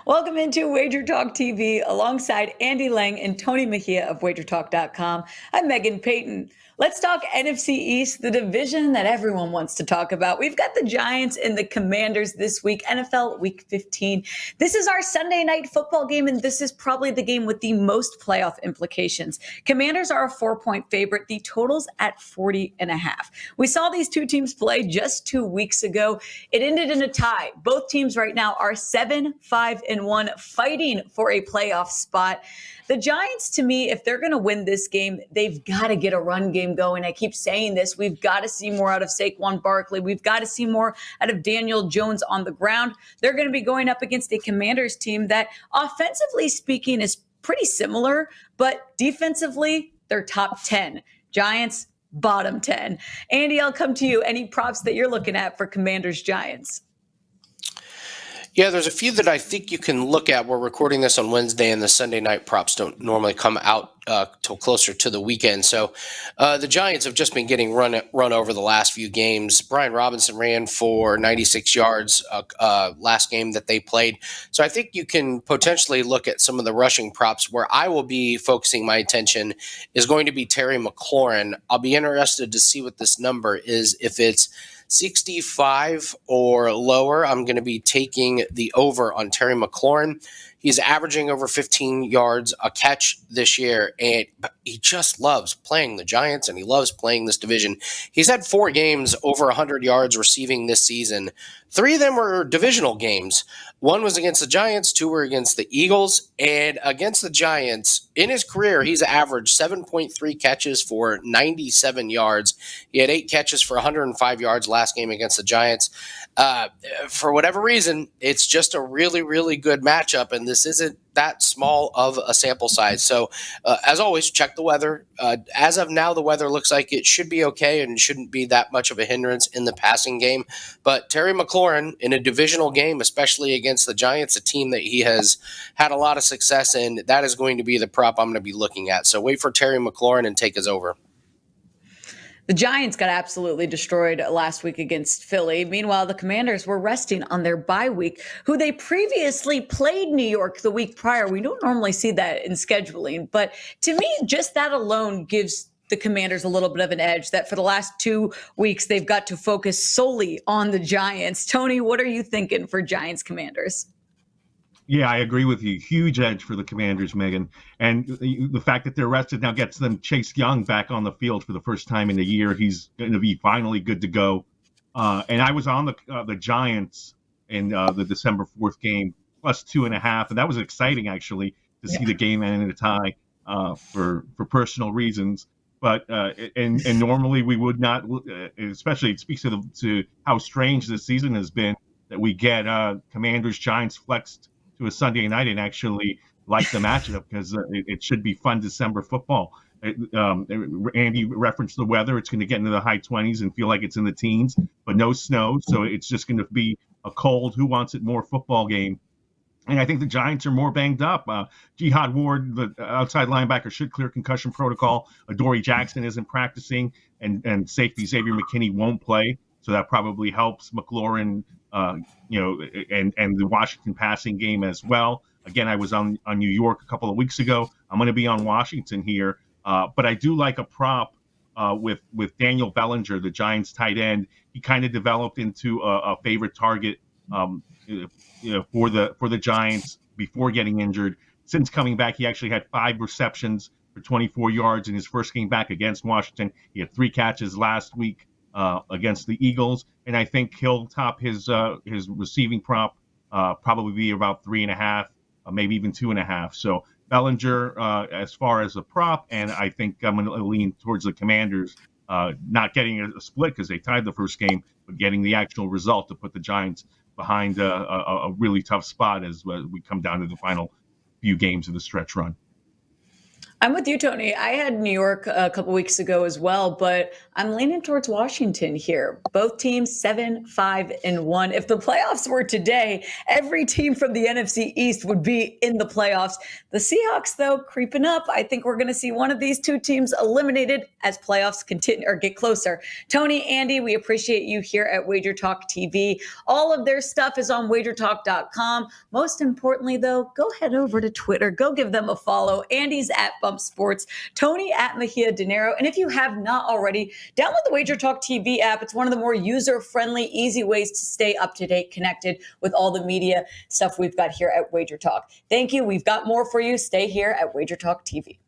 Welcome into Wager Talk TV alongside Andy Lang and Tony Mejia of WagerTalk.com. I'm Megan Payton. Let's talk NFC East, the division that everyone wants to talk about. We've got the Giants and the Commanders this week, NFL Week 15. This is our Sunday night football game, and this is probably the game with the most playoff implications. Commanders are a 4-point favorite. The total's at 40.5. We saw these two teams play just 2 weeks ago. It ended in a tie. Both teams right now are 7-5-1, fighting for a playoff spot. The Giants, to me, if they're going to win this game, they've got to get a run game going. I keep saying this. We've got to see more out of Saquon Barkley. We've got to see more out of Daniel Jones on the ground. They're going to be going up against a Commanders team that, offensively speaking, is pretty similar, but defensively, they're top 10. Giants, bottom 10. Andy, I'll come to you. Any props that you're looking at for Commanders Giants? Yeah, there's a few that I think you can look at. We're recording this on Wednesday, and the Sunday night props don't normally come out till closer to the weekend. So the Giants have just been getting run over the last few games. Brian Robinson ran for 96 yards last game that they played. So I think you can potentially look at some of the rushing props. Where I will be focusing my attention is going to be Terry McLaurin. I'll be interested to see what this number is. If it's 65 or lower, I'm going to be taking the over on Terry McLaurin. He's averaging over 15 yards a catch this year, and he just loves playing the Giants, and he loves playing this division. He's had 4 games over 100 yards receiving this season. 3 of them were divisional games. 1 was against the Giants, 2 were against the Eagles, and against the Giants, in his career, he's averaged 7.3 catches for 97 yards. He had 8 catches for 105 yards last game against the Giants. For whatever reason, it's just a really, really good matchup, and this isn't that small of a sample size. So, as always, check the weather. As of now, the weather looks like it should be okay and shouldn't be that much of a hindrance in the passing game. But Terry McLaurin, in a divisional game, especially against the Giants, a team that he has had a lot of success in, that is going to be the prop I'm going to be looking at. So wait for Terry McLaurin and take his over. The Giants got absolutely destroyed last week against Philly. Meanwhile, the Commanders were resting on their bye week, who they previously played New York the week prior. We don't normally see that in scheduling, but to me, just that alone gives the Commanders a little bit of an edge, that for the last 2 weeks, they've got to focus solely on the Giants. Tony, what are you thinking for Giants Commanders? Yeah, I agree with you. Huge edge for the Commanders, Megan. And the fact that they're rested now gets them Chase Young back on the field for the first time in a year. He's going to be finally good to go. And I was on the Giants in the December 4th game, plus 2.5. And that was exciting, actually, to see the game end in a tie for personal reasons. But and normally we would not, especially it speaks to how strange this season has been, that we get Commanders Giants flexed to a Sunday night and actually like the matchup, because it should be fun December football. Andy referenced the weather. It's going to get into the high 20s and feel like it's in the teens, but no snow. So it's just going to be a cold, who wants it more football game. And I think the Giants are more banged up. Jihad Ward, the outside linebacker, should clear concussion protocol. Adoree Jackson isn't practicing, and safety Xavier McKinney won't play. So that probably helps McLaurin, and the Washington passing game as well. Again, I was on New York a couple of weeks ago. I'm going to be on Washington here. But I do like a prop with Daniel Bellinger, the Giants tight end. He kind of developed into a favorite target for the Giants before getting injured. Since coming back, he actually had 5 receptions for 24 yards in his first game back against Washington. He had 3 catches last week against the Eagles, and I think he'll top his receiving prop, probably be about 3.5, maybe even 2.5. So Bellinger as far as a prop, and I think I'm going to lean towards the Commanders, not getting a split because they tied the first game, but getting the actual result to put the Giants behind a really tough spot as we come down to the final few games of the stretch run. I'm with you, Tony. I had New York a couple weeks ago as well, but I'm leaning towards Washington here. Both teams 7-5-1. If the playoffs were today, every team from the NFC East would be in the playoffs. The Seahawks, though, creeping up. I think we're going to see one of these two teams eliminated as playoffs continue or get closer. Tony, Andy, we appreciate you here at Wager Talk TV. All of their stuff is on WagerTalk.com. Most importantly, though, go head over to Twitter. Go give them a follow. Andy's at Bump Sports, Tony at Mejia Dinero. And if you have not already, download the Wager Talk TV app. It's one of the more user-friendly, easy ways to stay up to date, connected with all the media stuff we've got here at Wager Talk. Thank you. We've got more for you. Stay here at Wager Talk TV.